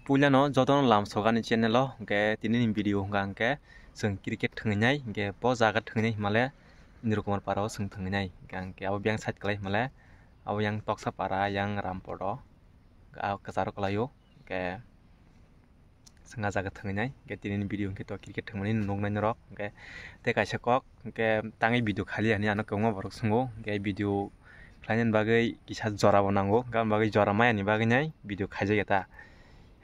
punya no jodoh lam sogani channel lo ke tini video hingga ke seng cricket thengai ke po jaga thengai male nirukumar paro seng thengai ke abo biang side kelai male abo yang toksa para yang rampodo kesaro kelayo ke senga jaga thengai ke tini video ke to cricket thengai nongnai norok ke te kaisa kok ke tangi video khali ani ano kongma borok sungo ke video khlainen bagai kisa jora bonango gam bagai jora maya ni bagai nai video khaijai eta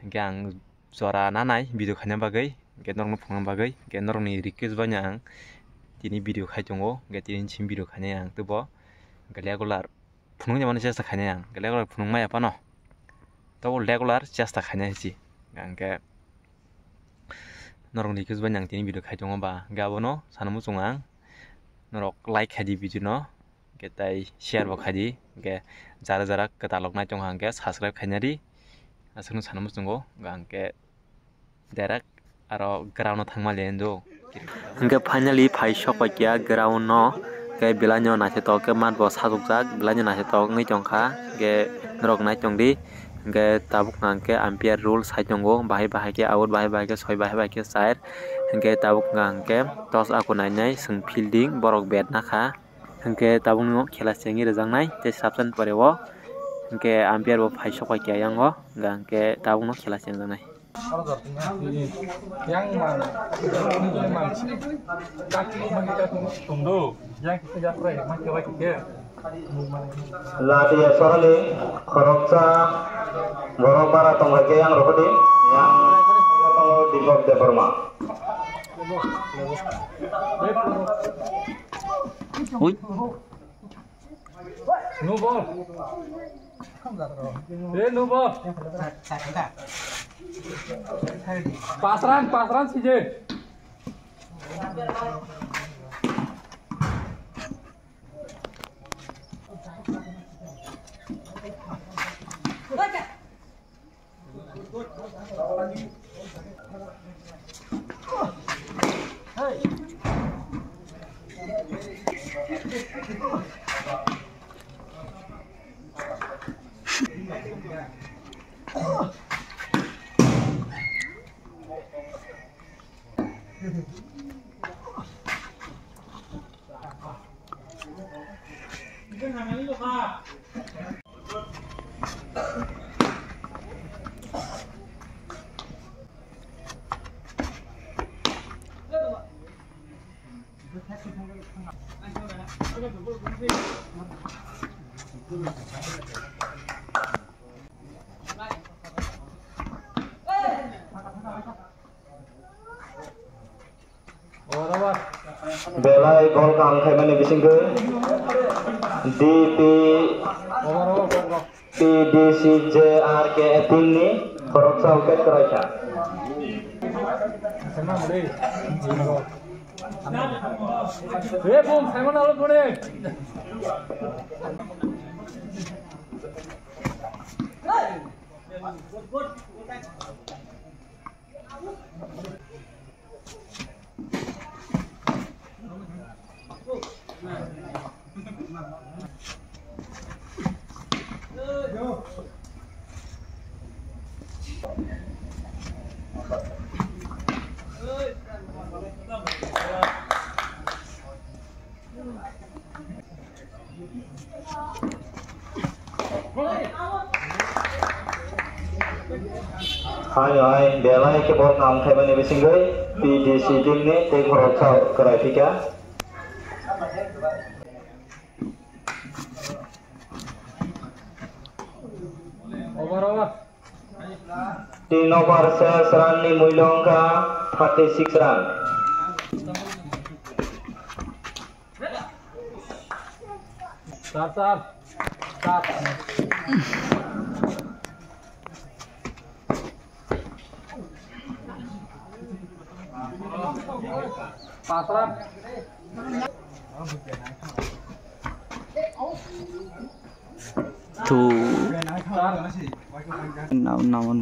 hingke ang jora nanai video khaina bagai hingke norno phungna bagai hingke norni request banya ang tini video khai tongo hingke tini sim video khaina ang tubo hingke regular phunungni mani chesta khaina ang regular phunung maya pano to regular chesta khaina hichi hingke norong request banya ang tini video khai tongo ba hingke abono sanamu chungang norok like khadi video no hingke tai share bo khadi hingke jara jara ketalok nai tong hangke subscribe khainari asung sanamu chungo hingke direct aro ground no thangma lendo hingke finally phai sokya ground no ke belanyo na se to ke mat bo sajokjak belanyo na se to ngai tongkha hingke norok nai tongdi hingke tabuk hangke umpire rule sai tongo bahai bahai ke out bahai bahai ke 6 bahai bahai ke 4 hingke tabuk hangke toss aku nai sung fielding borok bat nakha hingke tabuk no khela chengi rejangnai te subsan poreo hingke umpire bo phai sokya yango hingke tabuk no khela chengjak nai yang mana kaki mereka tunggu yang kita pray macam apa Ladia sorali koroksa borok para tonglake yang rokodi yang di bawah deparma. Ui no ball no ball pasran sije Belai gol kang kemani bisingke DP PDCJRK timni koroksa uket keraja. bom Simon alo pone Hai belai ke bol kang kemani bisingke PDC timni te koroksa kerajika. over Tin over ses run ni mulongka 36 run. start pasran tu naon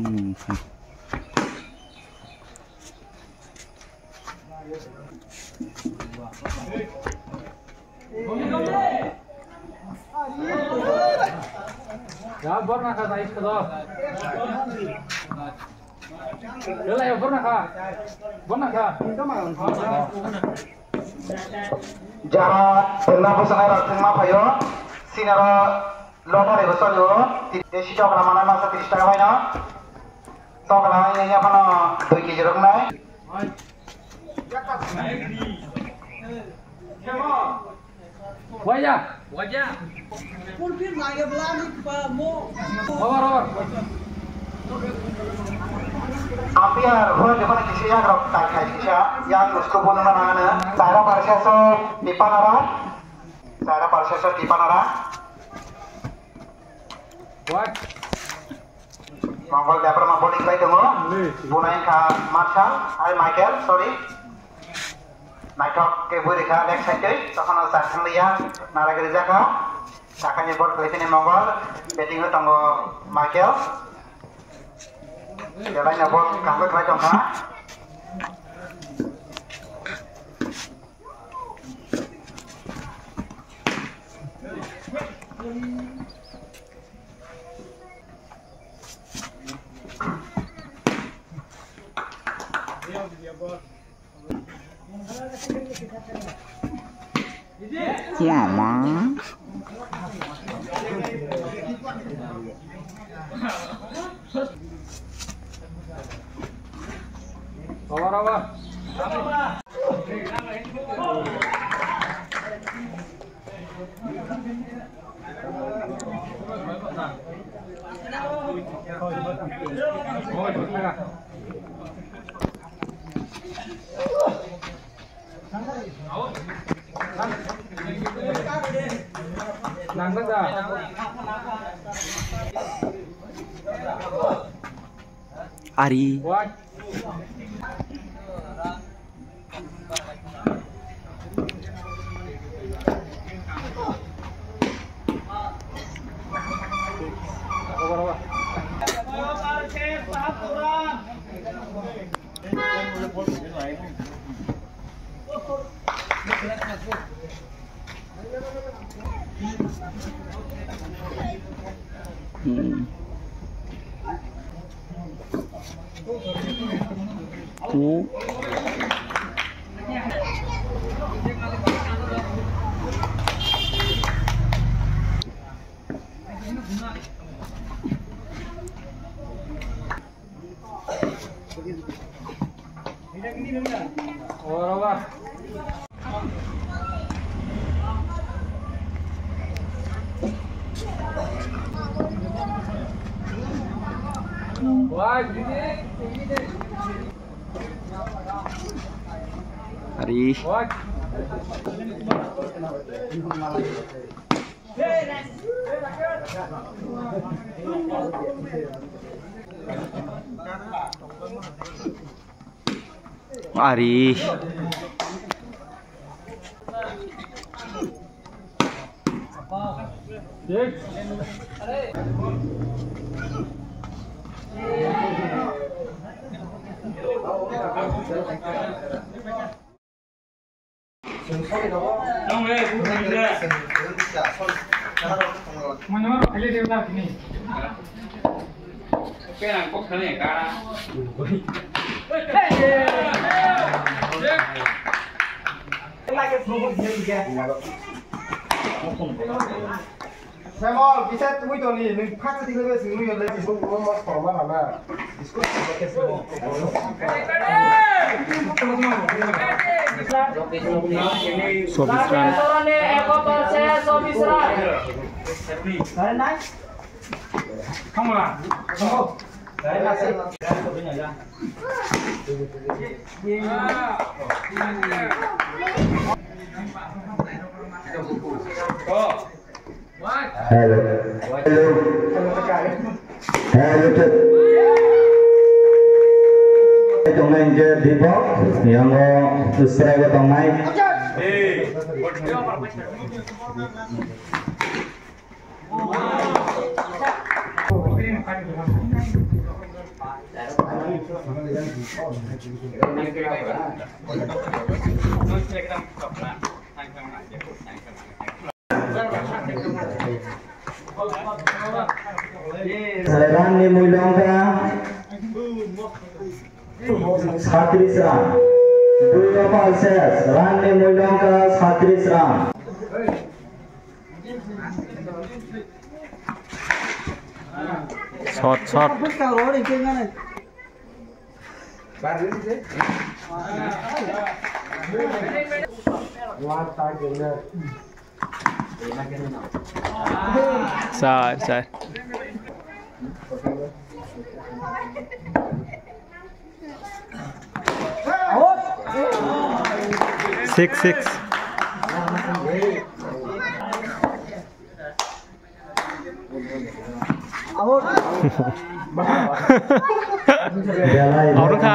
Ya, buat nak kata itu Dala ya pernah kah? Jarak tengah pesanai rakting mapayo, sinara lota rego sojo, desi cok nama nama 30 taka bayna, cok nama ini apa no 2 kg rok nai. Wajah. Pulpin lagi belani mo. Over. Api ya, buat depan kisi yang rok tak kayak kisi yang nusko pun mana mana. Saya parseso di panara. What? Mongol dapat mampu diklay dong. Bunain ka Marshall, Michael, sorry. Naikok ke buri ka next side, tokon sakang liya naragiri jaka. Sakanya bol klay ini Mongol, betting itu tunggu Michael. Jalan ya bol kanggo klay dong ka. Mama. Over. Nangkep dah. Ari. What? Over. Ku. Over. What? Ari. What? Ari. Six. Mana ada dia nak ni? Kenapa kau kena cara? Semol, bisa tunggu tu ni, ni pas tu tinggal sini ni lagi tu mau formal mana? Diskus pakai semua. Sobisran. Kamu lah. Hello. Trong này je Deepak yang serai ke tong mai. Seleran ni mulong ka. 37 run. 2 over ses. Run ni Mulyong ka 37 run. Shot. Side. 6. Out ka.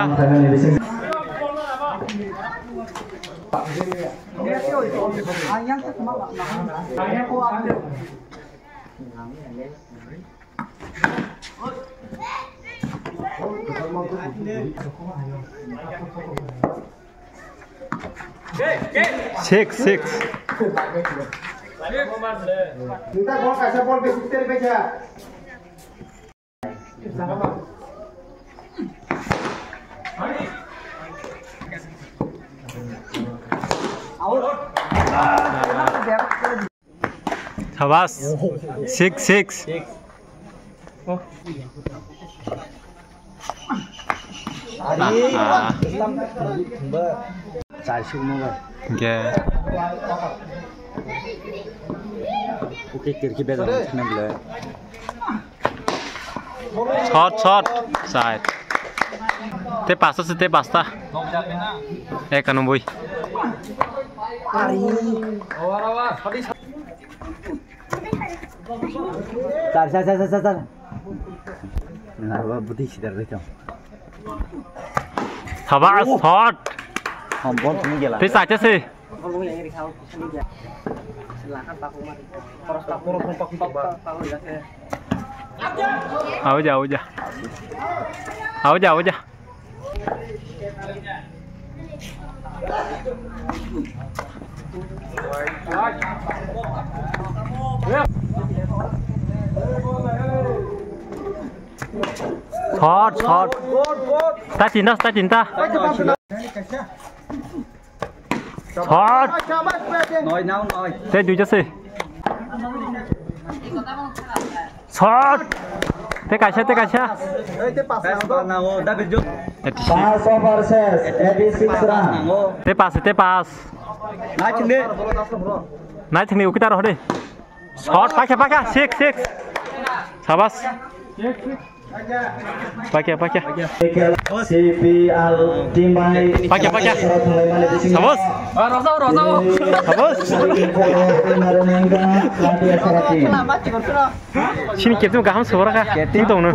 Six. Kita bol kasih bol basic terbaca. Habas. 6. Shot. Side. Te pasta. Kanumbui. Tar. Nah, buti sidar recam. Habas shot. Bol sini gila. Te saja sih. Aja. Shot. Ta cinta. Shot. Nói. Te du sih. Shot. Te kasih. Dapat jump. 5 over ses. 86 run. Te pas. Naik sini kita roh deh. Shot pakai. 6. Sabas. Pakai. CPR Timbai. Pakai. Sabas. Sabas. Sini kita gaham suara kah? Ting tong nu.